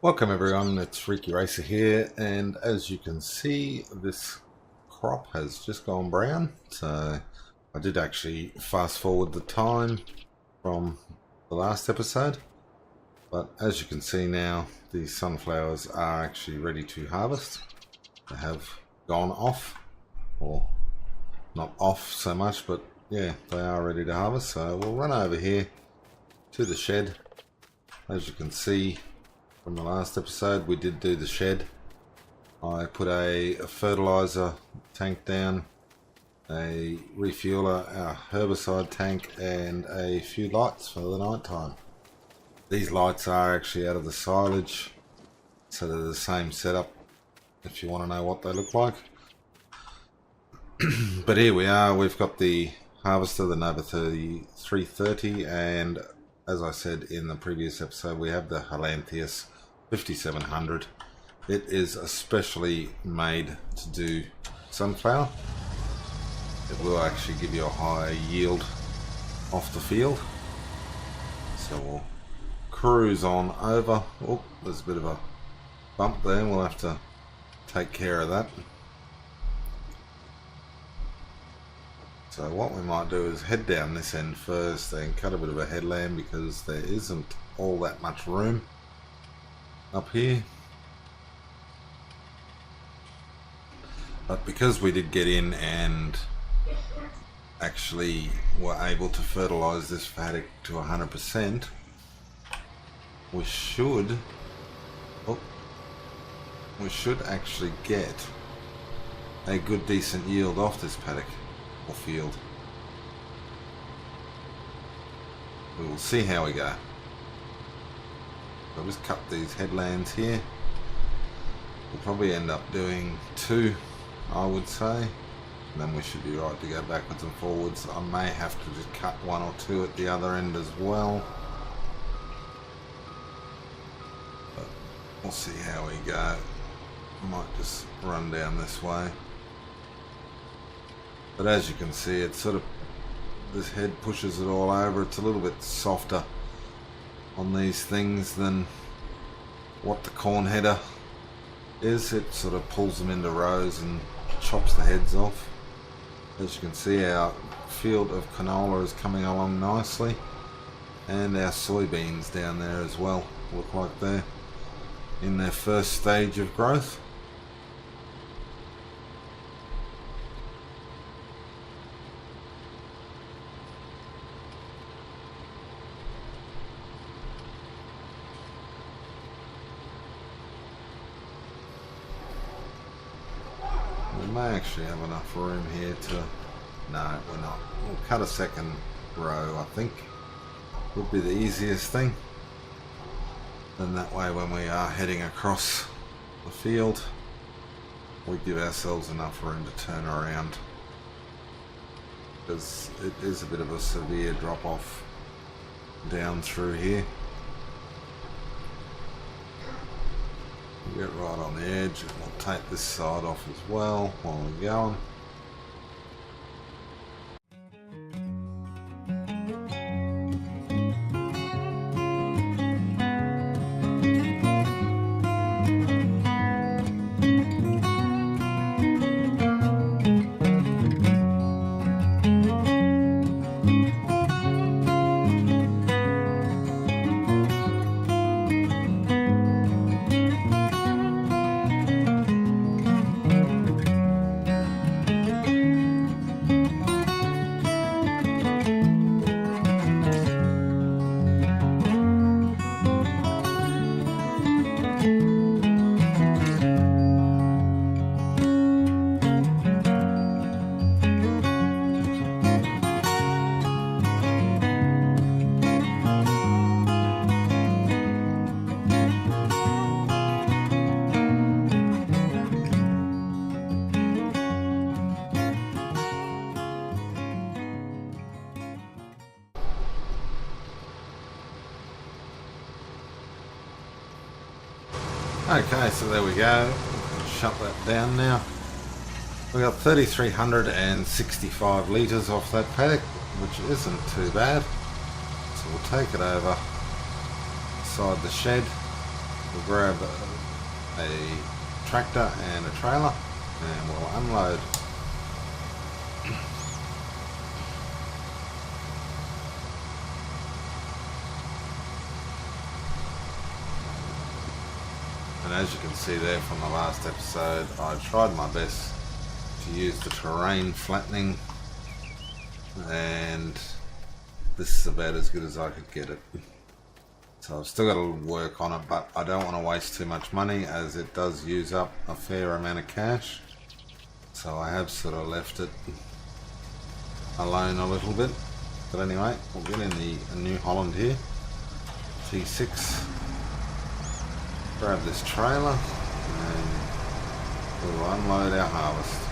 Welcome everyone, it's Reekyracer here, and as you can see, this crop has just gone brown. So I did actually fast forward the time from the last episode, but as you can see now, the sunflowers are actually ready to harvest. They have gone off, or not off so much, but yeah, they are ready to harvest. So we'll run over here to the shed. As you can see from the last episode, we did do the shed. I put a fertilizer tank down, a refueler, a herbicide tank, and a few lights for the night time. These lights are actually out of the silage, so they're the same setup if you want to know what they look like. But here we are, we've got the harvester, the Nova 330, and as I said in the previous episode, we have the Halantheus 5700. It is especially made to do sunflower. It will actually give you a higher yield off the field. So we'll cruise on over. Oh, there's a bit of a bump there, we'll have to take care of that. So what we might do is head down this end first and cut a bit of a headland, because there isn't all that much room up here. But because we did get in and actually were able to fertilize this paddock to 100%, we should actually get a good decent yield off this paddock or field. We will see how we go. I'll just cut these headlands here. We'll probably end up doing 2, I would say, and then we should be right to go backwards and forwards. I may have to just cut 1 or 2 at the other end as well, but we'll see how we go. I might just run down this way. But as you can see, it's sort of, this head pushes it all over. It's a little bit softer on these things than what the corn header is. It sort of pulls them into rows and chops the heads off. As you can see, our field of canola is coming along nicely, and our soybeans down there as well look like they're in their first stage of growth. We may actually have enough room here to... No, we're not. We'll cut a second row, I think. Would be the easiest thing. Then that way, when we are heading across the field, we give ourselves enough room to turn around, because it is a bit of a severe drop off down through here. We'll get right on the edge, and we'll take this side off as well while we're going. Okay, so there we go. Shut that down now. We got 3,365 litres off that paddock, which isn't too bad. So we'll take it over inside the shed. we'll grab a tractor and a trailer and we'll unload. And as you can see there from the last episode, I tried my best to use the terrain flattening, and this is about as good as I could get it. So I've still got to work on it, but I don't want to waste too much money as it does use up a fair amount of cash. So I have sort of left it alone a little bit. But anyway, we'll get in the New Holland here, T6. Grab this trailer and we'll unload our harvest.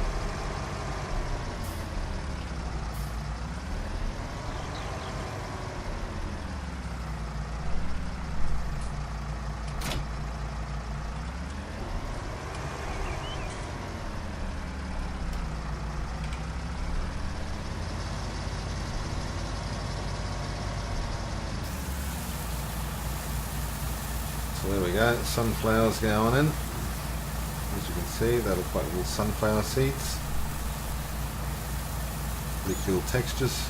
So there we go, sunflowers going in. As you can see, they look like little sunflower seeds. Pretty cool textures.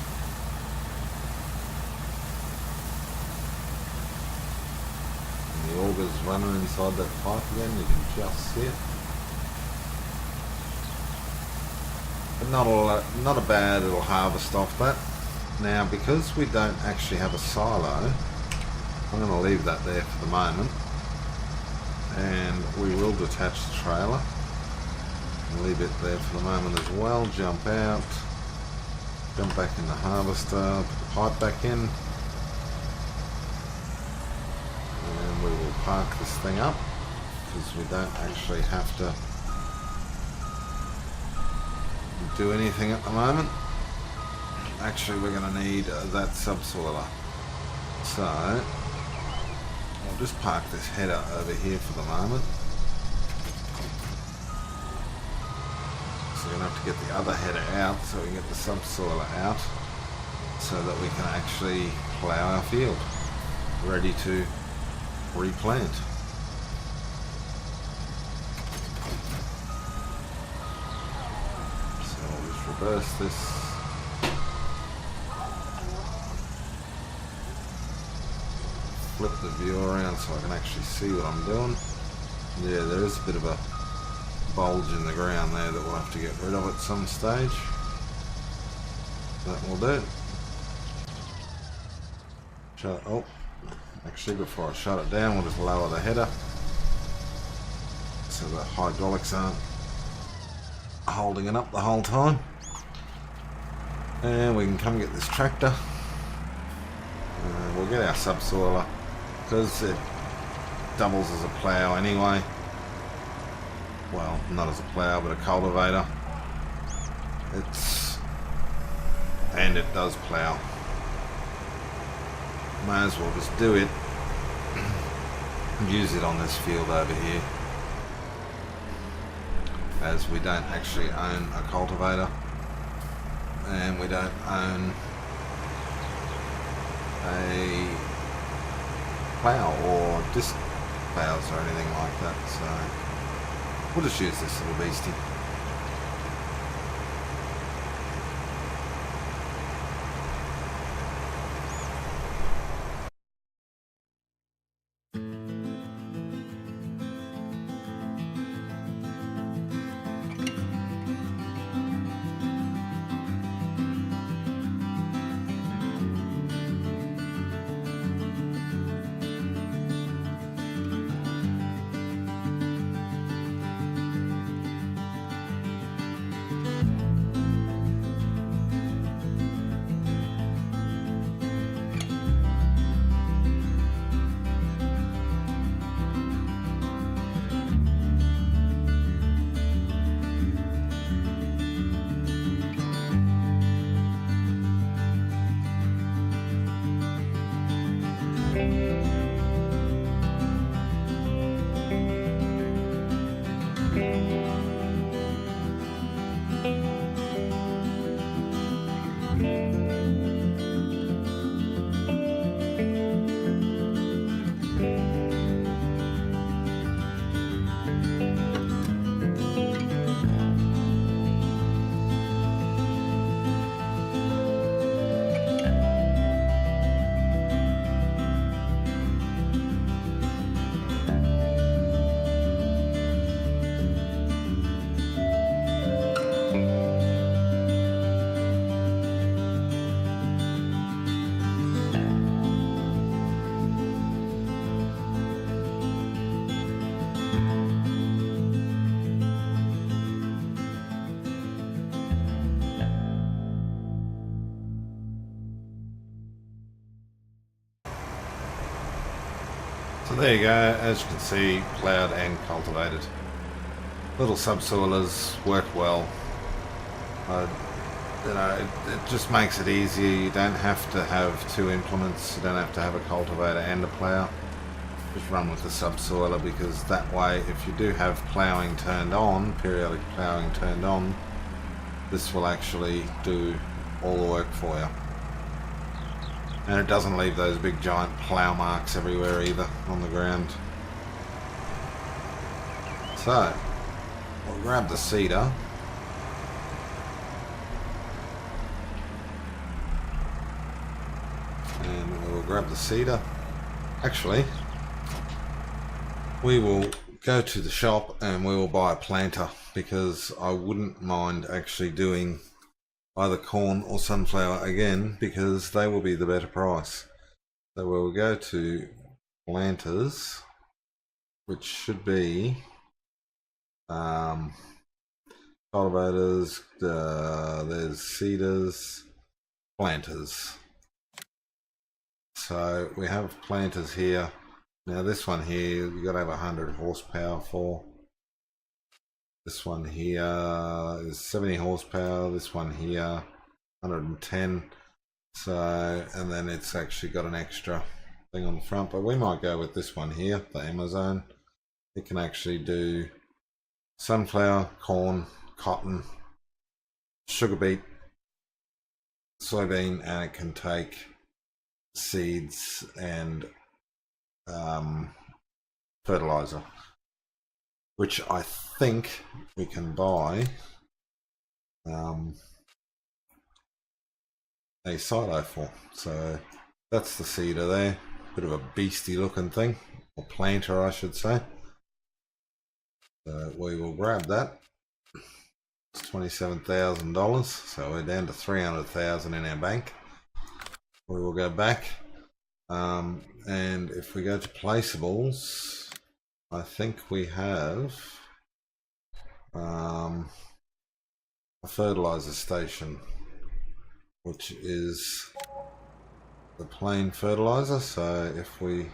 And the auger's running inside that pipe again, you can just see it. But not a bad little harvest off that. Now, because we don't actually have a silo, I'm going to leave that there for the moment. And we will detach the trailer and leave it there for the moment as well. Jump out, jump back in the harvester, put the pipe back in, and we will park this thing up because we don't actually have to do anything at the moment. Actually, we're going to need that subsoiler, so I'll just park this header over here for the moment. So we're going to have to get the other header out so we can get the subsoiler out so that we can actually plough our field, ready to replant. So I'll just reverse this. Flip the view around so I can actually see what I'm doing. Yeah, there is a bit of a bulge in the ground there that we'll have to get rid of at some stage. That will do. Actually before I shut it down, we'll just lower the header so the hydraulics aren't holding it up the whole time. And we can come get this tractor. We'll get our subsoiler, because it doubles as a plough anyway. Well, not as a plough, but a cultivator. And it does plough. May as well just do it and use it on this field over here, as we don't actually own a cultivator and we don't own a plough or disc ploughs or anything like that, so we'll just use this little beastie. So there you go, as you can see, ploughed and cultivated. Little subsoilers work well. You know, it just makes it easier. You don't have to have two implements, you don't have to have a cultivator and a plough. Just run with the subsoiler, because that way, if you do have ploughing turned on, periodic ploughing turned on, this will actually do all the work for you. And it doesn't leave those big giant plough marks everywhere either on the ground. So, we'll grab the seeder. And we'll grab the seeder. Actually, we will go to the shop and we will buy a planter, because I wouldn't mind actually doing either corn or sunflower again, because they will be the better price. So we'll go to planters, which should be cultivators, there's seeders, planters. So we have planters here. Now this one here, you've got to have 100 horsepower for. This one here is 70 horsepower, this one here 110. So, and then it's actually got an extra thing on the front, but we might go with this one here, the Amazon. It can actually do sunflower, corn, cotton, sugar beet, soybean, and it can take seeds and fertilizer, which I think we can buy a silo for. So that's the seeder there, bit of a beastie looking thing, or planter I should say. So we will grab that. It's $27,000, so we're down to $300,000 in our bank. We will go back, and if we go to placeables, I think we have a fertilizer station, which is the plain fertilizer. So if we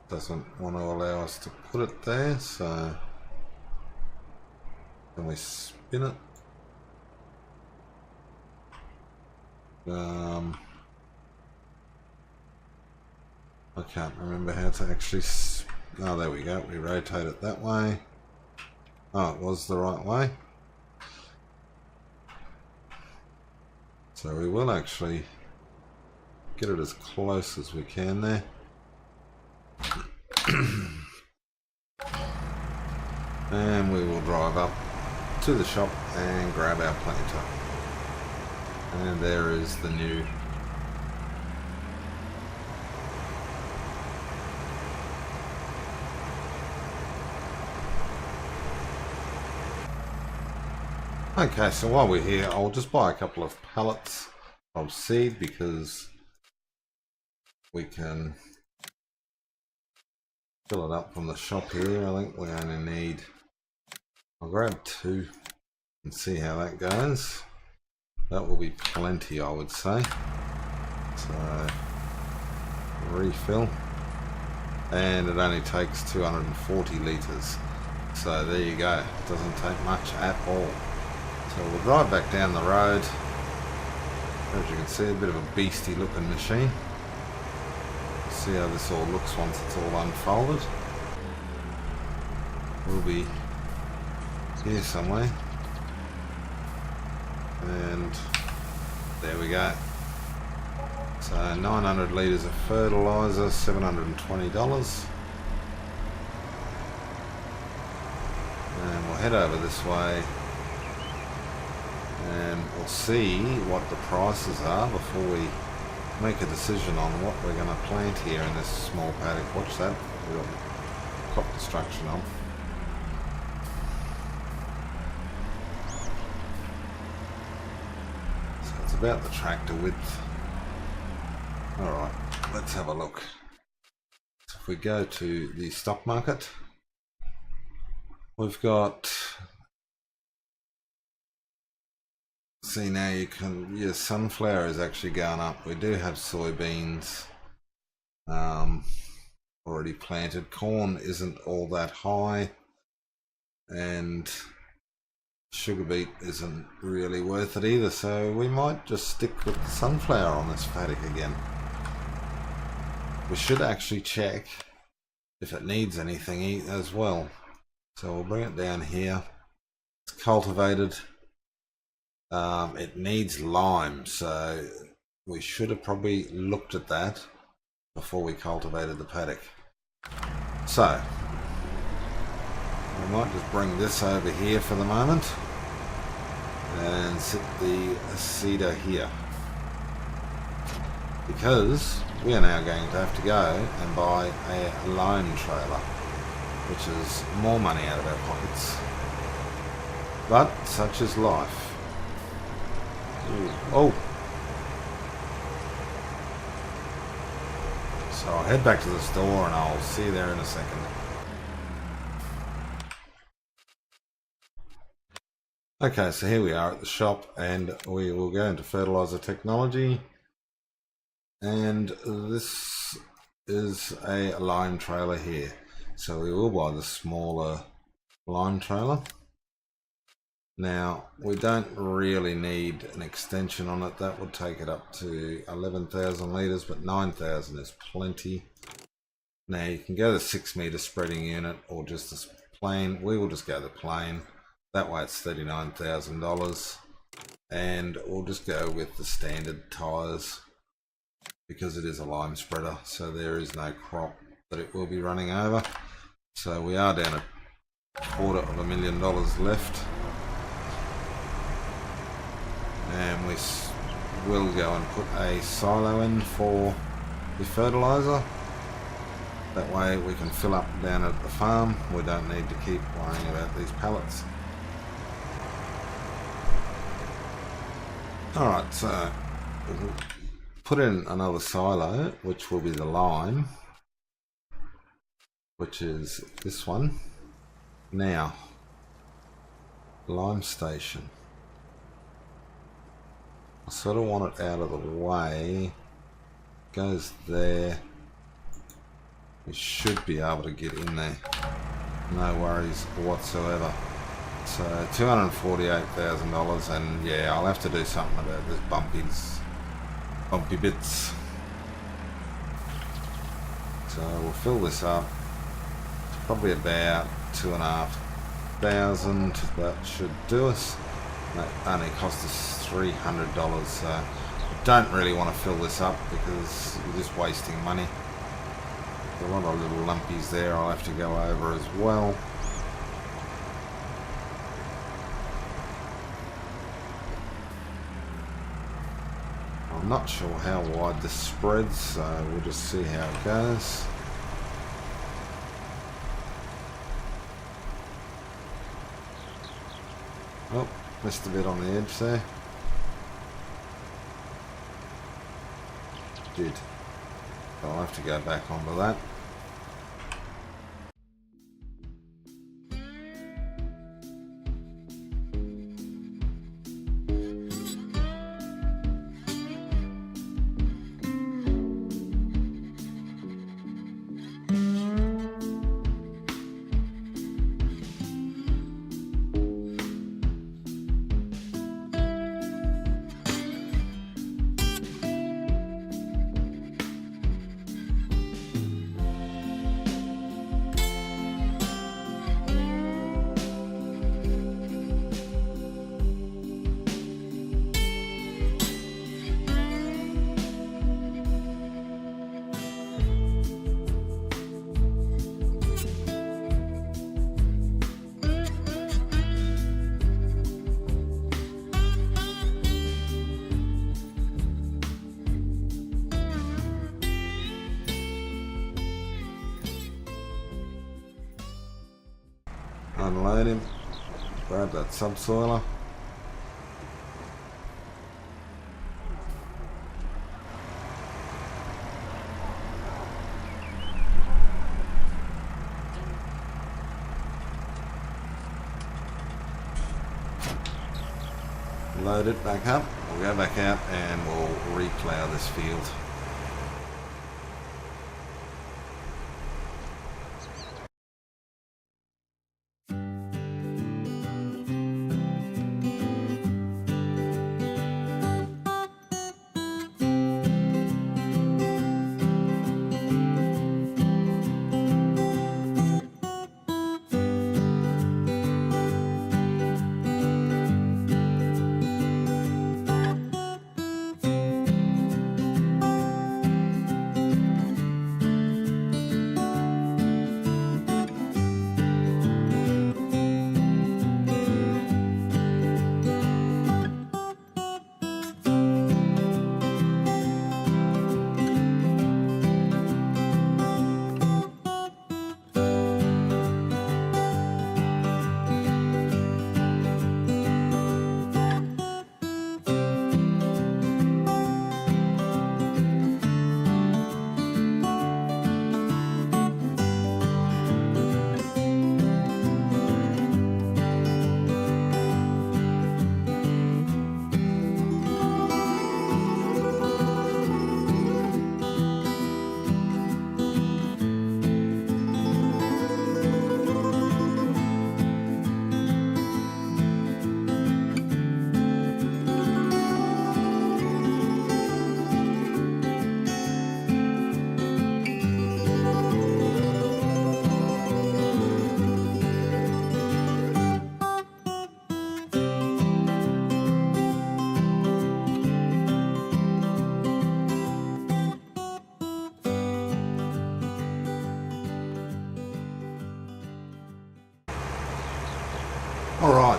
doesn't want to allow us to put it there, so can we spin it? I can't remember how to actually. Oh, there we go. We rotate it that way. Oh, it was the right way. So we will actually get it as close as we can there. And we will drive up to the shop and grab our planter. And there is the new Okay, so while we're here, I'll just buy a couple of pallets of seed, because we can fill it up from the shop here. I think we only need, I'll grab 2 and see how that goes. That will be plenty, I would say. So refill, and it only takes 240 litres. So there you go, it doesn't take much at all. So we'll drive back down the road. As you can see, a bit of a beastie looking machine. See how this all looks once it's all unfolded. We'll be here somewhere. And there we go. So 900 litres of fertiliser, $720. And we'll head over this way, and we'll see what the prices are before we make a decision on what we're going to plant here in this small paddock. Watch that, we've got crop destruction on. So it's about the tractor width. Alright, let's have a look. So if we go to the stock market, we've got, see now you can, yeah, sunflower is actually going up. We do have soybeans. already planted. Corn isn't all that high, and sugar beet isn't really worth it either, so we might just stick with the sunflower on this paddock again. We should actually check if it needs anything as well. So we'll bring it down here. It's cultivated. It needs lime, so we should have probably looked at that before we cultivated the paddock. So we might just bring this over here for the moment and sit the seeder here, because we are now going to have to go and buy a loan trailer, which is more money out of our pockets. But such is life. Oh! So I'll head back to the store and I'll see you there in a second. Okay, so here we are at the shop, and we will go into fertilizer technology. And this is a lime trailer here. So we will buy the smaller lime trailer. Now, we don't really need an extension on it. That would take it up to 11,000 litres, but 9,000 is plenty. Now, you can go the 6 metre spreading unit or just the plain. We will just go the plain. That way it's $39,000. And we'll just go with the standard tyres, because it is a lime spreader, so there is no crop that it will be running over. So we are down at $250,000 left, and we will go and put a silo in for the fertilizer. That way we can fill up down at the farm. We don't need to keep worrying about these pallets. Alright, so we'll put in another silo, which will be the lime, which is this one. Now, lime station. I sort of want it out of the way. Goes there. We should be able to get in there. No worries whatsoever. So $248,000, and yeah, I'll have to do something about this bumpy bits. So we'll fill this up. It's probably about 2,500. That should do us. That only cost us $300. So I don't really want to fill this up because you're just wasting money. There's a lot of little lumpies there I'll have to go over as well. I'm not sure how wide this spreads, so we'll just see how it goes. Oh, missed a bit on the edge there. Did. So I'll have to go back onto that. Unload him, grab that subsoiler. Load it back up, we'll go back out and we'll replow this field.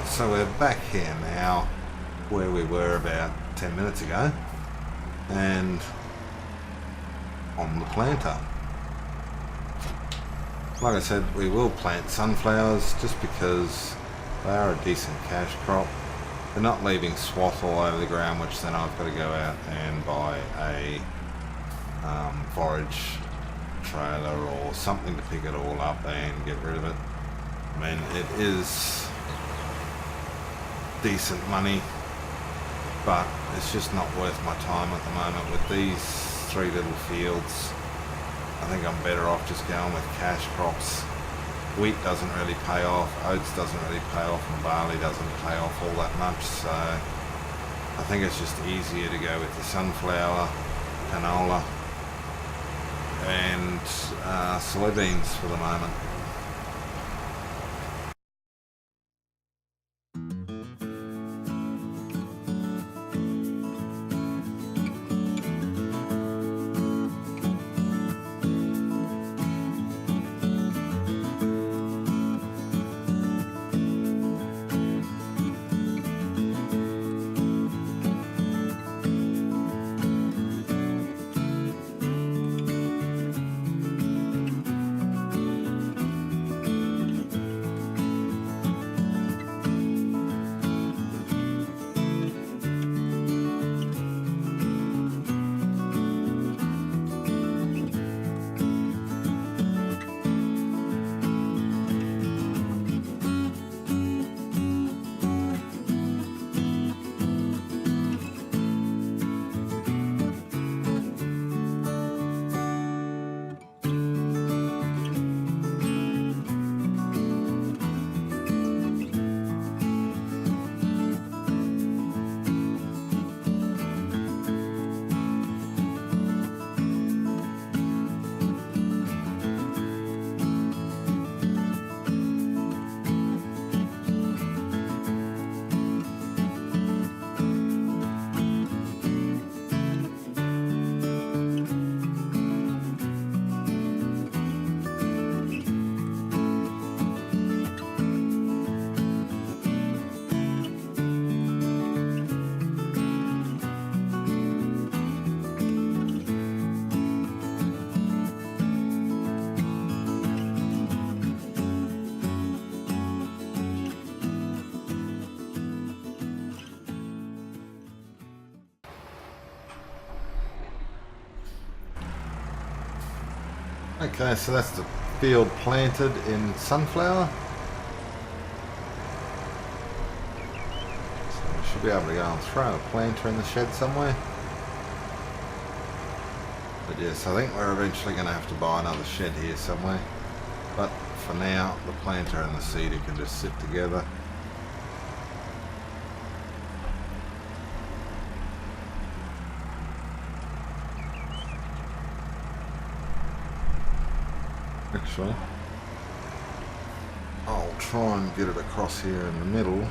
Right, so we're back here now where we were about 10 minutes ago and on the planter. Like I said, we will plant sunflowers just because they are a decent cash crop. They're not leaving swath all over the ground, which then I've got to go out and buy a forage trailer or something to pick it all up and get rid of it. I mean, it is decent money, but it's just not worth my time at the moment with these 3 little fields. I think I'm better off just going with cash crops. Wheat doesn't really pay off, oats doesn't really pay off, and barley doesn't pay off all that much, so I think it's just easier to go with the sunflower, canola and soybeans for the moment. Okay, so that's the field planted in sunflower. So we should be able to go and throw a planter in the shed somewhere. But yes, I think we're eventually going to have to buy another shed here somewhere. But for now, the planter and the seeder can just sit together. Actually, I'll try and get it across here in the middle.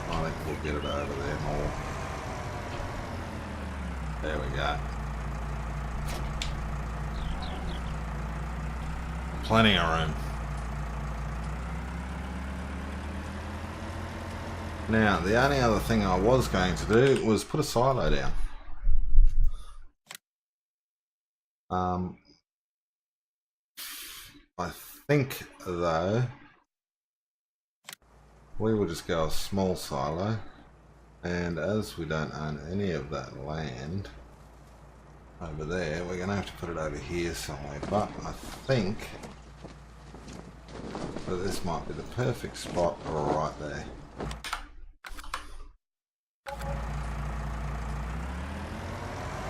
I think we'll get it over there more. There we go. Plenty of room. Now, the only other thing I was going to do was put a silo down. I think, though, we will just go a small silo, and as we don't own any of that land over there, we're going to have to put it over here somewhere, but I think that this might be the perfect spot right there.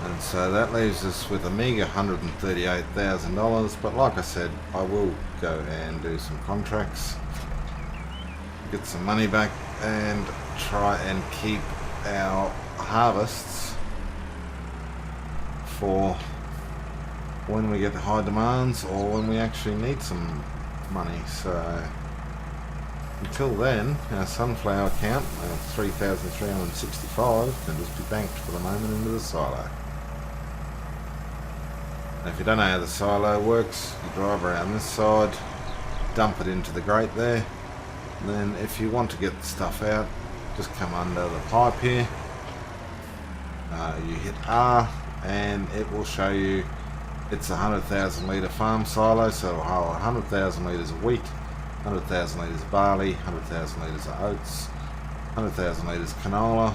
And so that leaves us with a meager $138,000, but like I said, I will go and do some contracts, get some money back, and try and keep our harvests for when we get the high demands or when we actually need some money. So until then, our sunflower count of 3,365 can just be banked for the moment into the silo. Now, if you don't know how the silo works, you drive around this side, dump it into the grate there, and then if you want to get the stuff out, just come under the pipe here, you hit R and it will show you it's a 100,000 litre farm silo, so it'll hold 100,000 litres of wheat, 100,000 litres of barley, 100,000 litres of oats, 100,000 litres canola,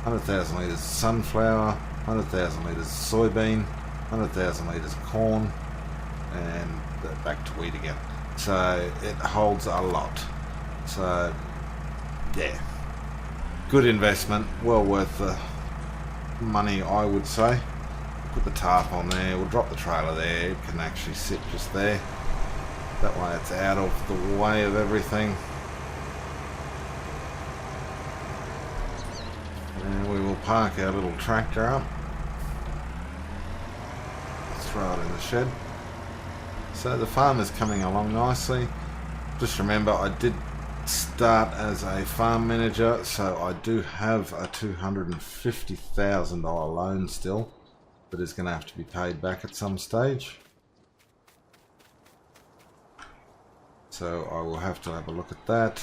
100,000 litres sunflower, 100,000 litres soybean, 100,000 litres corn, and back to wheat again. So it holds a lot. So yeah, good investment, well worth the money, I would say. Put the tarp on there, we'll drop the trailer there, it can actually sit just there. That way it's out of the way of everything. And we will park our little tractor up. Throw it in the shed. So the farm is coming along nicely. Just remember, I did start as a farm manager, so I do have a $250,000 loan still that is going to have to be paid back at some stage. So I will have to have a look at that.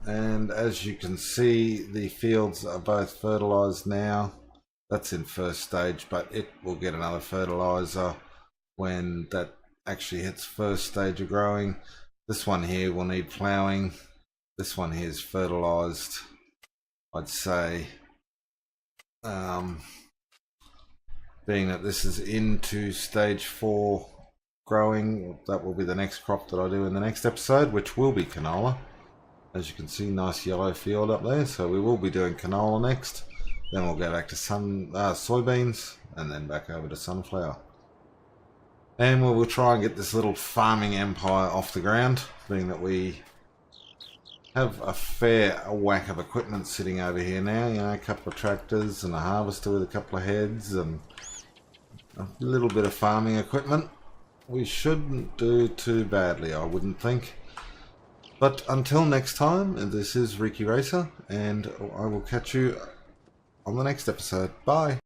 And as you can see, the fields are both fertilized now. That's in first stage, but it will get another fertilizer when that actually hits first stage of growing. This one here will need plowing. This one here is fertilized, I'd say. Being that this is into stage 4 growing, that will be the next crop that I do in the next episode, which will be canola. As you can see, nice yellow field up there, so we will be doing canola next. Then we'll go back to soybeans, and then back over to sunflower. And we will try and get this little farming empire off the ground, being that we have a fair whack of equipment sitting over here now. You know, a couple of tractors and a harvester with a couple of heads and a little bit of farming equipment. We shouldn't do too badly, I wouldn't think. But until next time, this is Reekyracer, and I will catch you on the next episode. Bye!